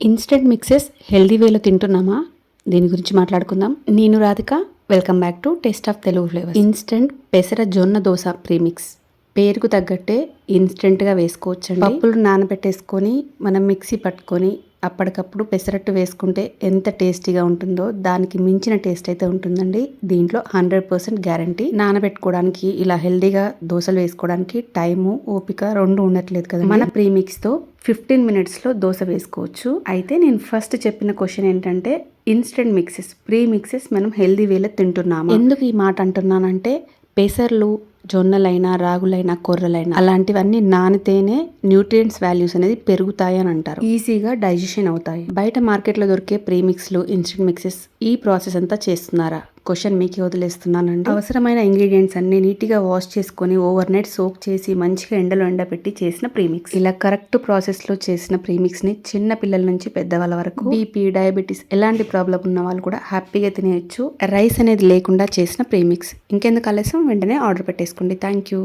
Instant mixes healthy వేలో తింటున్నామా? దీని గురించి మాట్లాడుకుందాం. నేను Radhika, welcome back to taste of Telugu flavours. Instant పెసర జొన్న దోశ ప్రీమిక్స్ పేరుకు తగ్గట్టే ఇన్స్టెంట్గా వేసుకోవచ్చండి. పప్పులు నానబెట్టేసుకొని మనం మిక్సీ పట్టుకొని అప్పటికప్పుడు పెసరట్టు వేసుకుంటే ఎంత టేస్టీగా ఉంటుందో దానికి మించిన టేస్ట్ అయితే ఉంటుందండి. దీంట్లో 100% గ్యారంటీ. నానబెట్టుకోవడానికి ఇలా హెల్దీగా దోశలు వేసుకోవడానికి టైము ఓపిక రెండు ఉండట్లేదు కదా. మన ప్రీమిక్స్తో 15 మినిట్స్లో దోశ వేసుకోవచ్చు. అయితే నేను ఫస్ట్ చెప్పిన క్వశ్చన్ ఏంటంటే ఇన్స్టెంట్ మిక్సెస్ ప్రీమిక్సెస్ మనం హెల్దీ వేలో తింటున్నాము. ఎందుకు ఈ మాట అంటున్నానంటే పెసర్లు జొన్నలైనా రాగులైనా కొర్రలైనా అలాంటివన్నీ నానితేనే న్యూట్రియంట్స్ వాల్యూస్ అనేది పెరుగుతాయి అని అంటారు. ఈజీగా డైజెషన్ అవుతాయి. బయట మార్కెట్లో దొరికే ప్రీమిక్స్లు ఇన్స్టెంట్ మిక్సెస్ ఈ ప్రాసెస్ అంతా చేస్తున్నారా? క్వశ్చన్ మీకే వదిలేస్తున్నానండి. అవసరమైన ఇంగ్రీడియంట్స్ అన్ని నీట్గా వాష్ చేసుకొని ఓవర్ నైట్ సోక్ చేసి మంచిగా ఎండలో ఎండబెట్టి చేసిన ప్రీమిక్స్. ఇలా కరెక్ట్ ప్రాసెస్ లో చేసిన ప్రీమిక్స్ ని చిన్న పిల్లల నుంచి పెద్దవాళ్ళ వరకు బీపీ డయాబెటీస్ ఎలాంటి ప్రాబ్లం ఉన్న వాళ్ళు కూడా హ్యాపీగా తినేయచ్చు. రైస్ అనేది లేకుండా చేసిన ప్రీమిక్స్. ఇంకెందుకు ఆలస్యం, వెంటనే ఆర్డర్ పెట్టేసుకోండి. Thank you.